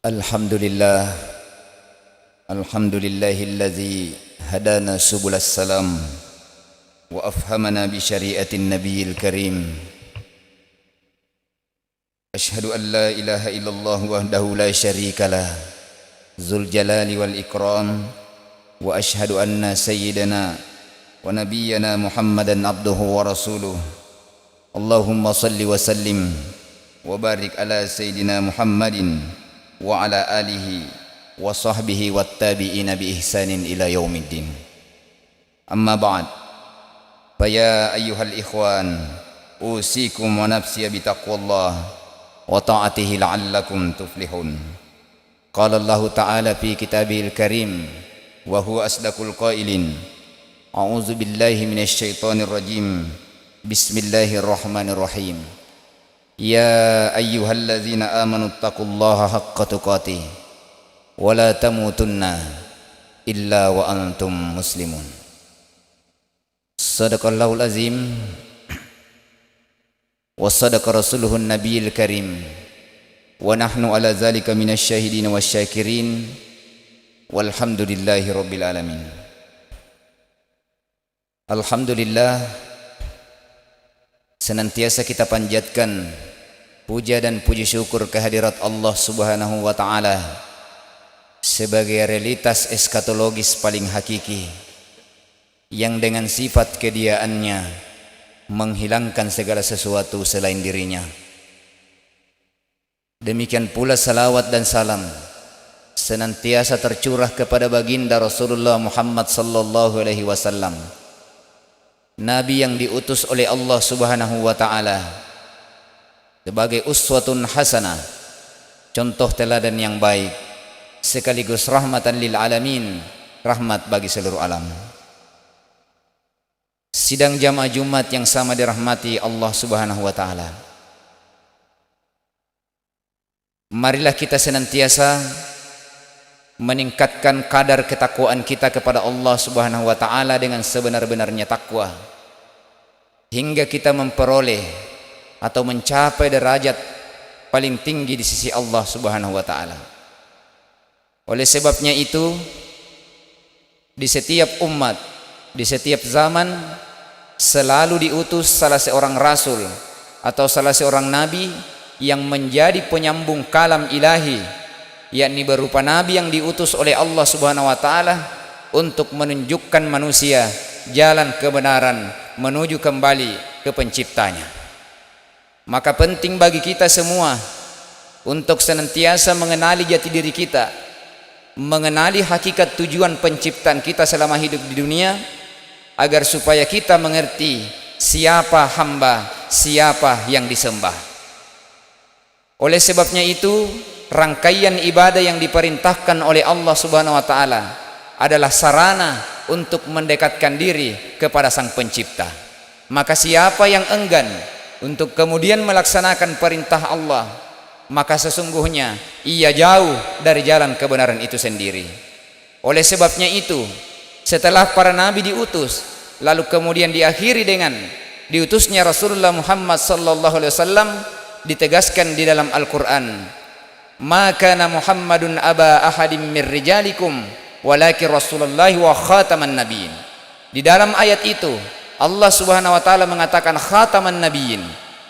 Alhamdulillah, alhamdulillahilladzi hadana subulas salam wa afhamana bi syariatin nabiyil karim. Ashhadu an la ilaha illallah wahdahu la syarikalah, dzul jalali wal ikram, wa ashhadu anna sayyidana wa nabiyyana Muhammadan abduhu wa rasuluh. Allahumma salli wa sallim wa barik ala sayyidina Muhammadin wa ala alihi wa sahbihi wattabi'ina bi ihsanin ila yaumiddin. Amma ba'd, fa ya ayyuhal ikhwan, usikum wa nafsi bi taqwallah wa ta'atihi la'allakum tuflihun. Qala Allah ta'ala fi kitabihil karim wa huwa asdaqul qailin. A'udzu billahi minasy syaithanir rajim. Bismillahirrahmanirrahim. Ya ayyuhalladzina amanu taqullaha haqqa tuqatih wa la tamutunna illa wa antum muslimun. Sadaqallahul azim wa sadaqa rasuluhun nabiyil karim wa nahnu ala zalika minasy syahidin wasyakirin walhamdulillahi rabbil alamin. Alhamdulillah, senantiasa kita panjatkan puja dan puji syukur kehadirat Allah Subhanahu wa ta'ala sebagai realitas eskatologis paling hakiki yang dengan sifat kediaannya menghilangkan segala sesuatu selain dirinya. Demikian pula salawat dan salam senantiasa tercurah kepada baginda Rasulullah Muhammad sallallahu alaihi wasallam, Nabi yang diutus oleh Allah Subhanahu wa ta'ala sebagai uswatun hasanah, contoh teladan yang baik, sekaligus rahmatan lil alamin, rahmat bagi seluruh alam. Sidang jamaah Jumat yang sama dirahmati Allah Subhanahu wa ta'ala, marilah kita senantiasa meningkatkan kadar ketakwaan kita kepada Allah Subhanahu wa ta'ala dengan sebenar-benarnya takwa, hingga kita memperoleh atau mencapai derajat paling tinggi di sisi Allah Subhanahu wa ta'ala. Oleh sebabnya itu, di setiap umat, di setiap zaman selalu diutus salah seorang rasul atau salah seorang nabi yang menjadi penyambung kalam ilahi, yakni berupa nabi yang diutus oleh Allah Subhanahu wa ta'ala untuk menunjukkan manusia jalan kebenaran menuju kembali ke penciptanya. Maka penting bagi kita semua untuk senantiasa mengenali jati diri kita, mengenali hakikat tujuan penciptaan kita selama hidup di dunia, agar supaya kita mengerti siapa hamba, siapa yang disembah. Oleh sebabnya itu, rangkaian ibadah yang diperintahkan oleh Allah Subhanahu wa ta'ala adalah sarana untuk mendekatkan diri kepada Sang Pencipta. Maka siapa yang enggan untuk kemudian melaksanakan perintah Allah, maka sesungguhnya ia jauh dari jalan kebenaran itu sendiri. Oleh sebabnya itu, setelah para nabi diutus, lalu kemudian diakhiri dengan diutusnya Rasulullah Muhammad sallallahu alaihi wasallam, ditegaskan di dalam Al-Qur'an, "Ma kana Muhammadun aba ahadim mir rijalikum walakin Rasulullahi wa khataman nabiyyin." Di dalam ayat itu Allah Subhanahu wa ta'ala mengatakan khataman nabiyyin.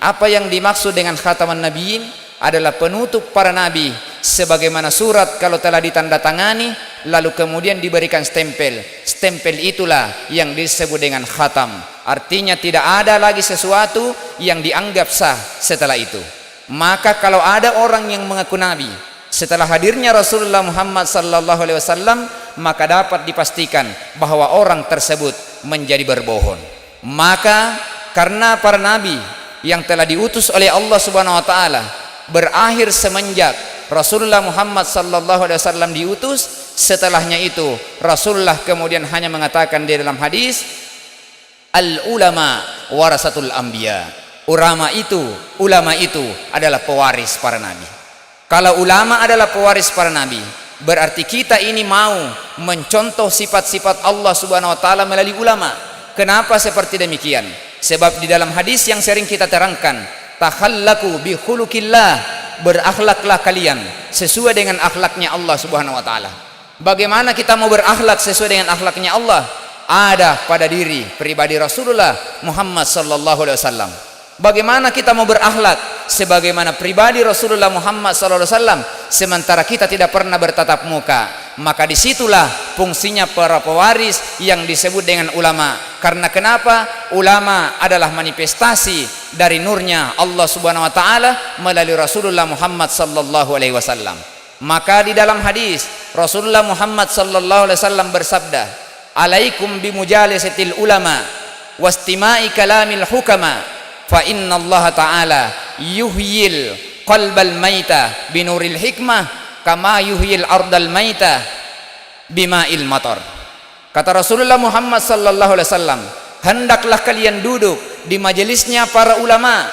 Apa yang dimaksud dengan khataman nabiyyin adalah penutup para nabi, sebagaimana surat kalau telah ditandatangani lalu kemudian diberikan stempel, stempel itulah yang disebut dengan khatam. Artinya tidak ada lagi sesuatu yang dianggap sah setelah itu. Maka kalau ada orang yang mengaku nabi setelah hadirnya Rasulullah Muhammad sallallahu alaihi wasallam, maka dapat dipastikan bahwa orang tersebut menjadi berbohong. Maka karena para nabi yang telah diutus oleh Allah Subhanahu wa ta'ala berakhir semenjak Rasulullah Muhammad sallallahu alaihi wasallam diutus, setelahnya itu Rasulullah kemudian hanya mengatakan di dalam hadis, al ulama warasatul anbiya. Ulama itu adalah pewaris para nabi. Kalau ulama adalah pewaris para nabi, berarti kita ini mau mencontoh sifat-sifat Allah Subhanahu wa ta'ala melalui ulama. Kenapa seperti demikian? Sebab di dalam hadis yang sering kita terangkan, takhallaku bi khuluqillah berakhlaklah kalian sesuai dengan akhlaknya Allah Subhanahu wa taala. Bagaimana kita mau berakhlak sesuai dengan akhlaknya Allah? Ada pada diri pribadi Rasulullah Muhammad sallallahu alaihi wasallam. Bagaimana kita mau berakhlak sebagaimana pribadi Rasulullah Muhammad sallallahu alaihi wasallam sementara kita tidak pernah bertatap muka? Maka disitulah fungsinya para pewaris yang disebut dengan ulama. Karena kenapa? Ulama adalah manifestasi dari nurnya Allah Subhanahu wa taala melalui Rasulullah Muhammad sallallahu alaihi wasallam. Maka di dalam hadis Rasulullah Muhammad sallallahu alaihi wasallam bersabda, "Alaikum bimujalisatil ulama wastima'i kalamil hukama, fa inna Allah ta'ala yuhyil qalbal maita binuril hikmah kama yuhyil ardal maita bima'il matar." Kata Rasulullah Muhammad sallallahu alaihi wasallam, hendaklah kalian duduk di majelisnya para ulama,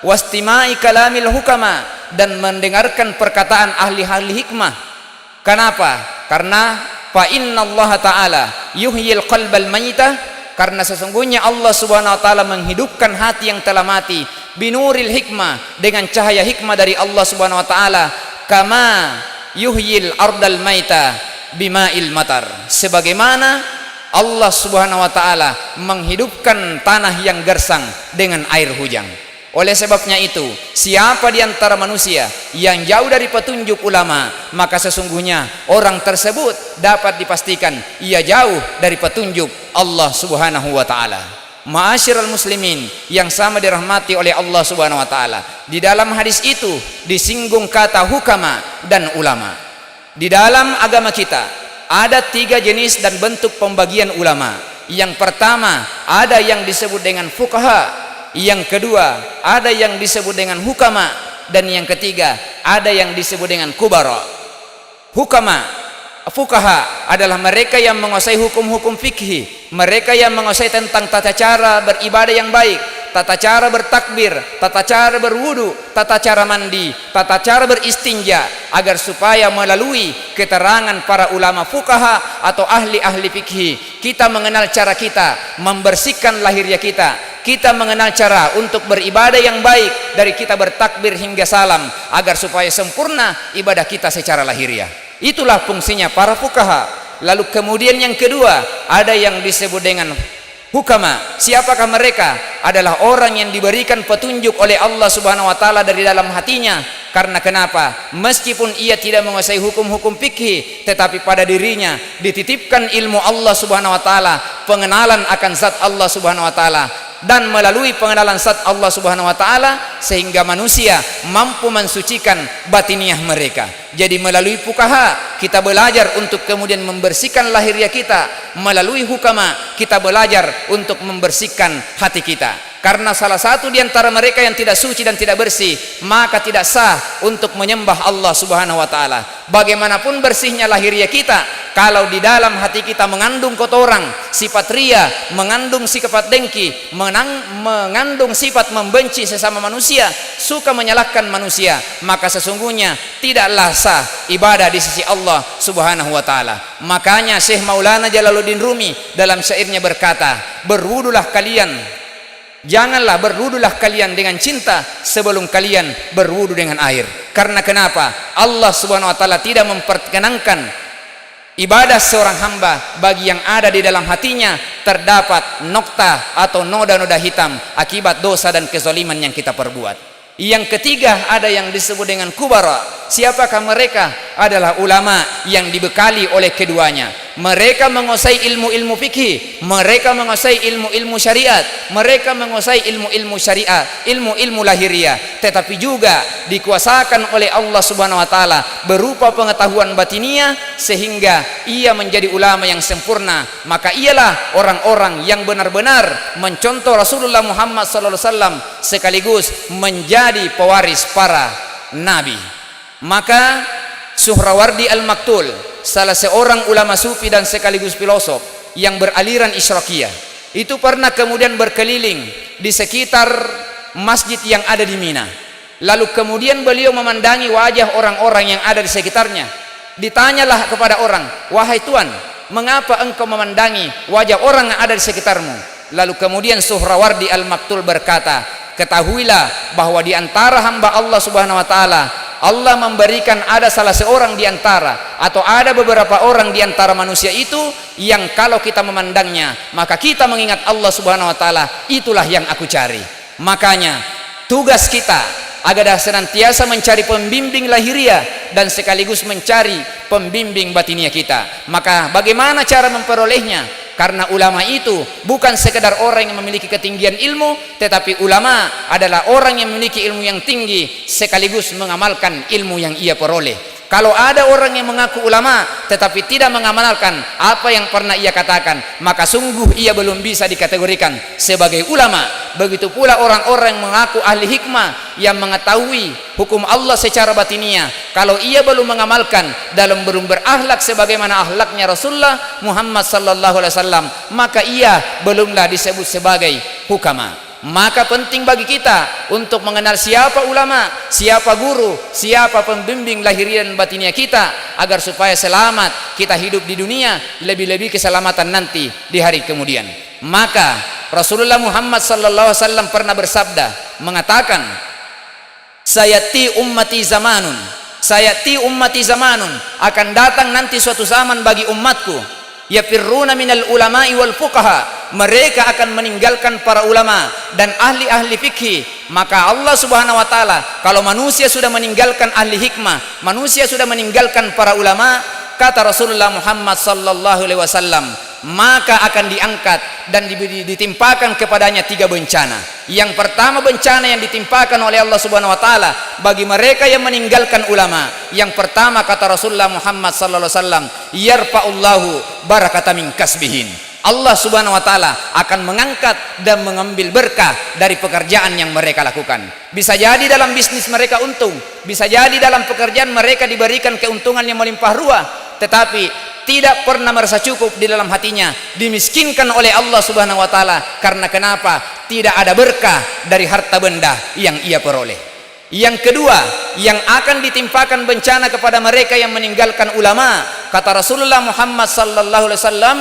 wastima'i kalamil hukama, dan mendengarkan perkataan ahli-ahli hikmah. Kenapa? Karena fa inna Allah ta'ala yuhyil qalbal maita, karena sesungguhnya Allah Subhanahu wa taala menghidupkan hati yang telah mati binuril hikmah, dengan cahaya hikmah dari Allah Subhanahu wa taala, kama yuhyil ardal maita bima'il matar, sebagaimana Allah Subhanahu wa taala menghidupkan tanah yang gersang dengan air hujan. Oleh sebabnya itu, siapa di antara manusia yang jauh dari petunjuk ulama, maka sesungguhnya orang tersebut dapat dipastikan ia jauh dari petunjuk Allah Subhanahu wa taala. Ma'asyiral muslimin yang sama dirahmati oleh Allah Subhanahu wa taala, di dalam hadis itu disinggung kata hukama dan ulama. Di dalam agama kita ada 3 jenis dan bentuk pembagian ulama. Yang pertama, ada yang disebut dengan fuqaha. Yang kedua, ada yang disebut dengan hukama, dan yang ketiga, ada yang disebut dengan kubara. Hukama, fuqaha adalah mereka yang menguasai hukum-hukum fikih, mereka yang menguasai tentang tata cara beribadah yang baik, tata cara bertakbir, tata cara berwudu, tata cara mandi, tata cara beristinja, agar supaya melalui keterangan para ulama fuqaha atau ahli-ahli fikih, kita mengenal cara kita membersihkan lahiriah kita mengenal cara untuk beribadah yang baik dari kita bertakbir hingga salam, agar supaya sempurna ibadah kita secara lahiriah. Itulah fungsinya para fuqaha. Lalu kemudian yang kedua, ada yang disebut dengan hukama. Siapakah mereka? Adalah orang yang diberikan petunjuk oleh Allah Subhanahu wa taala dari dalam hatinya. Karena kenapa? Meskipun ia tidak menguasai hukum-hukum fikih, tetapi pada dirinya dititipkan ilmu Allah Subhanahu wa taala, pengenalan akan zat Allah Subhanahu wa taala, dan melalui pengenalan zat Allah Subhanahu wa taala sehingga manusia mampu mensucikan batiniah mereka. Jadi melalui fuqaha kita belajar untuk kemudian membersihkan lahiriah kita, melalui hukama kita belajar untuk membersihkan hati kita. Karena salah satu di antara mereka yang tidak suci dan tidak bersih, maka tidak sah untuk menyembah Allah Subhanahu wa taala. Bagaimanapun bersihnya lahiriah kita, kalau di dalam hati kita mengandung kotoran, sifat ria, mengandung sifat dengki, mengandung sifat membenci sesama manusia, suka menyalahkan manusia, maka sesungguhnya tidaklah sah ibadah di sisi Allah Subhanahu wa taala. Makanya Syekh Maulana Jalaluddin Rumi dalam syairnya berkata, berwudulah kalian, janganlah berwudulah kalian dengan cinta sebelum kalian berwudu dengan air. Karena kenapa? Allah Subhanahu wa taala tidak memperkenankan ibadah seorang hamba bagi yang ada di dalam hatinya terdapat nokta atau noda-noda hitam akibat dosa dan kezaliman yang kita perbuat. Yang ketiga, ada yang disebut dengan kubara. Siapakah mereka? Adalah ulama yang dibekali oleh keduanya. Mereka menguasai ilmu-ilmu fikih, mereka menguasai ilmu-ilmu syariat, mereka menguasai ilmu-ilmu syariat, ilmu-ilmu lahiriah, tetapi juga dikuasakan oleh Allah Subhanahu wa taala berupa pengetahuan batiniah sehingga ia menjadi ulama yang sempurna. Maka ialah orang-orang yang benar-benar mencontoh Rasulullah Muhammad sallallahu alaihi wasallam sekaligus menjadi pewaris para nabi. Maka Suhrawardi Al-Maktul, salah seorang ulama sufi dan sekaligus filosof yang beraliran Isyraqiyah, itu pernah kemudian berkeliling di sekitar masjid yang ada di Mina. Lalu kemudian beliau memandangi wajah orang-orang yang ada di sekitarnya. Ditanyalah kepada orang, wahai Tuan, mengapa engkau memandangi wajah orang yang ada di sekitarmu? Lalu kemudian Suhrawardi Al-Maktul berkata, ketahuilah bahwa di antara hamba Allah Subhanahu wa taala Allah memberikan ada salah seorang di antara atau ada beberapa orang di antara manusia itu yang kalau kita memandangnya maka kita mengingat Allah Subhanahu wa taala, itulah yang aku cari. Makanya tugas kita agar senantiasa mencari pembimbing lahiriah dan sekaligus mencari pembimbing batiniah kita. Maka bagaimana cara memperolehnya? Karena ulama itu bukan sekedar orang yang memiliki ketinggian ilmu, tetapi ulama adalah orang yang memiliki ilmu yang tinggi sekaligus mengamalkan ilmu yang ia peroleh. Kalau ada orang yang mengaku ulama tetapi tidak mengamalkan apa yang pernah ia katakan, maka sungguh ia belum bisa dikategorikan sebagai ulama. Begitu pula orang-orang yang mengaku ahli hikmah yang mengetahui hukum Allah secara batiniah, kalau ia belum mengamalkan dalam belum berakhlak sebagaimana akhlaknya Rasulullah Muhammad sallallahu alaihi wasallam, maka ia belumlah disebut sebagai hukama. Maka penting bagi kita untuk mengenal siapa ulama, siapa guru, siapa pembimbing lahiriah dan batiniah kita, agar supaya selamat kita hidup di dunia, lebih-lebih keselamatan nanti di hari kemudian. Maka Rasulullah Muhammad sallallahu alaihi wasallam pernah bersabda mengatakan, sayati ummati zamanun, akan datang nanti suatu zaman bagi umatku, yafirruna minal ulama'i wal fuqaha, mereka akan meninggalkan para ulama dan ahli-ahli fikih. Maka Allah Subhanahu wa taala, kalau manusia sudah meninggalkan ahli hikmah, manusia sudah meninggalkan para ulama, kata Rasulullah Muhammad sallallahu alaihi wasallam, maka akan diangkat dan ditimpakan kepadanya 3 bencana. Yang pertama bencana yang ditimpakan oleh Allah Subhanahu wa taala bagi mereka yang meninggalkan ulama. Yang pertama kata Rasulullah Muhammad sallallahu alaihi wasallam, yarfa'ullahu barakata min kasbihin. Allah Subhanahu wa taala akan mengangkat dan mengambil berkah dari pekerjaan yang mereka lakukan. Bisa jadi dalam bisnis mereka untung, bisa jadi dalam pekerjaan mereka diberikan keuntungan yang melimpah ruah, tetapi tidak pernah merasa cukup di dalam hatinya, dimiskinkan oleh Allah Subhanahu wa taala. Karena kenapa? Tidak ada berkah dari harta benda yang ia peroleh. Yang kedua, yang akan ditimpakan bencana kepada mereka yang meninggalkan ulama, kata Rasulullah Muhammad sallallahu alaihi wasallam,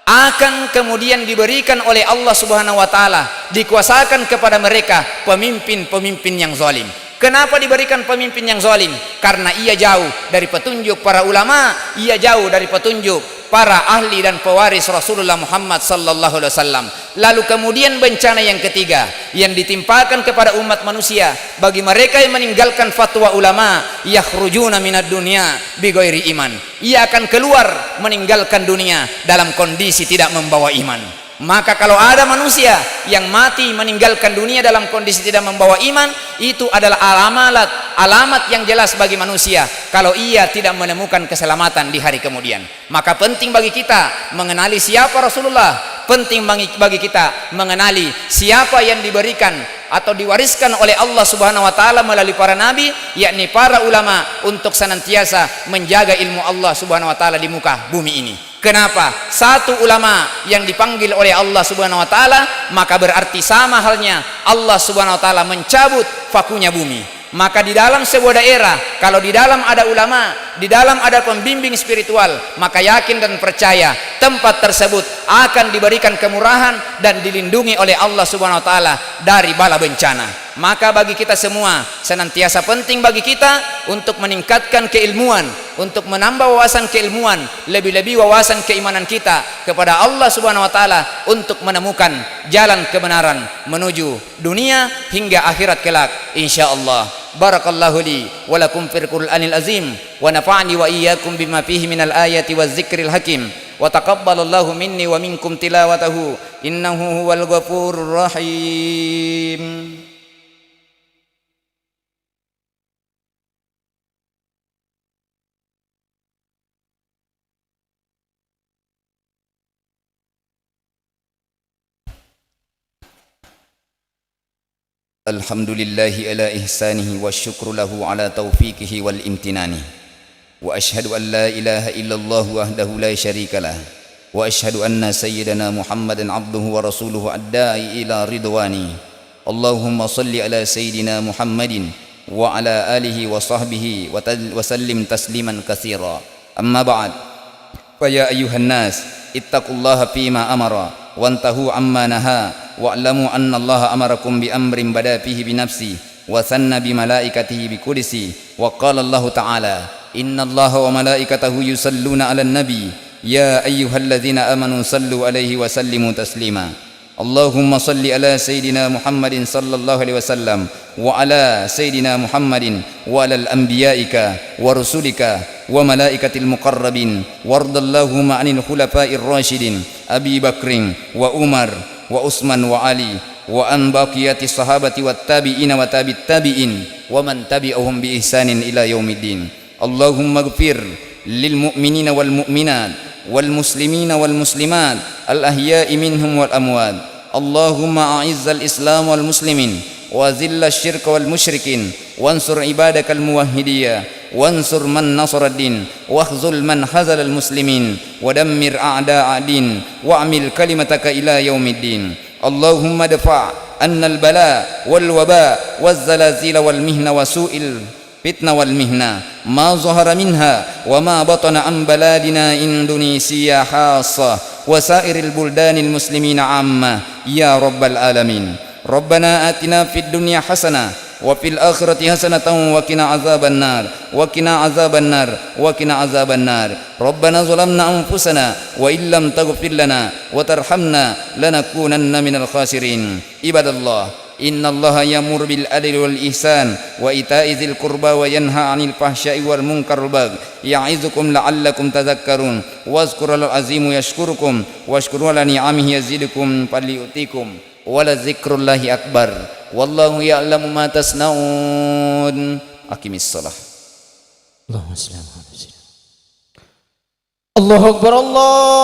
akan kemudian diberikan oleh Allah Subhanahu wa taala, dikuasakan kepada mereka pemimpin-pemimpin yang zalim. Kenapa diberikan pemimpin yang zalim? Karena ia jauh dari petunjuk para ulama, ia jauh dari petunjuk para ahli dan pewaris Rasulullah Muhammad sallallahu alaihi wasallam. Lalu kemudian bencana yang ketiga yang ditimpakan kepada umat manusia bagi mereka yang meninggalkan fatwa ulama, yakhrujuna minad dunya bighairi iman. Ia akan keluar meninggalkan dunia dalam kondisi tidak membawa iman. Maka kalau ada manusia yang mati meninggalkan dunia dalam kondisi tidak membawa iman, itu adalah alamat yang jelas bagi manusia kalau ia tidak menemukan keselamatan di hari kemudian. Maka penting bagi kita mengenali siapa Rasulullah, penting bagi kita mengenali siapa yang diberikan atau diwariskan oleh Allah Subhanahu wa taala melalui para nabi, yakni para ulama, untuk senantiasa menjaga ilmu Allah Subhanahu wa taala di muka bumi ini. Kenapa? Satu ulama yang dipanggil oleh Allah Subhanahu wa taala, maka berarti sama halnya Allah Subhanahu wa taala mencabut fakunya bumi. Maka di dalam sebuah daerah, kalau di dalam ada ulama, di dalam ada pembimbing spiritual, maka yakin dan percaya tempat tersebut akan diberikan kemurahan dan dilindungi oleh Allah Subhanahu wa taala dari bala bencana. Maka bagi kita semua senantiasa penting bagi kita untuk meningkatkan keilmuan, untuk menambah wawasan keilmuan, lebih-lebih wawasan keimanan kita kepada Allah Subhanahu wa taala, untuk menemukan jalan kebenaran menuju dunia hingga akhirat kelak insyaallah. Barakallahu li wa lakum fil Qur'anil azim wa nafa'ani wa iyyakum bima fihi minal ayati waz zikril hakim wa taqabbalallahu minni wa minkum tilawatahu innahu huwal ghafurur rahim. Alhamdulillahi ala ihsanihi wa syukru lahu ala taufiqihi wal imtinani. Wa ashhadu an la ilaha illallah wahdahu la syarikalah. Wa ashhadu anna sayyidana Muhammadan abduhu wa rasuluhu ad-da'i ila ridwani. Allahumma salli ala sayyidina Muhammadin wa ala alihi wa sahbihi wa sallim tasliman katsira. Amma ba'd. Fa ya ayyuhan nas ittaqullaha fima amara wantahu amma naha wa'lamu anna Allah amarakum bi amrin bada fihi bi nafsi wa thanna bi malaikatihi bi qudsi wa qala Allah ta'ala innallaha wa malaikatahu yusalluna 'alan nabi ya ayyuhalladzina amanu sallu 'alaihi wa sallimu taslima Allahumma salli ala Sayyidina Muhammadin sallallahu alaihi wasallam wa ala Sayyidina Muhammadin wa ala al-anbiya'ika wa rusulika wa malaikatil muqarrabin wardallahumma 'anil khulafa'ir rasyidin Abi Bakrin wa Umar wa Utsman wa Ali wa an baqiyatis sahabati wat tabi'ina wa tabi'it tabi'in wa man tabi'ahum bi ihsanin ila yaumiddin Allahumma ighfir lil mu'minina wal mu'minat والمسلمين والمسلمات الأحياء منهم والأموات اللهم أعز الإسلام والمسلمين وذل الشرك والمشركين وانصر عبادك الموحدين وانصر من نصر الدين واخذل من خذل المسلمين ودمر أعداء الدين واعمل كلمتك إلى يوم الدين اللهم ادفع عنا البلاء والوباء والزلازل والمهن وسوء فتنة والمهنة ما ظهر منها وما بطن عن بلادنا إندونيسيا خاصة وسائر البلدان المسلمين عامة يا رب العالمين ربنا آتنا في الدنيا حسنة وفي الآخرة حسنة وقنا عذاب النار وقنا عذاب النار وقنا عذاب النار ربنا ظلمنا أنفسنا وإن لم تغفر لنا وترحمنا لنكونن من الخاسرين عباد الله إن الله يأمر بالعدل والإحسان وإيتاء ذي القربى وينهى عن الفحشاء والمنكر والبغي يعظكم لعلكم تذكرون واذكروا العظيم يشكركم واشكروا على نعمه يزدكم فليؤتكم ولذكر الله أكبر والله يعلم ما تصنعون أقم الصلاة اللهم صل على محمد الله أكبر الله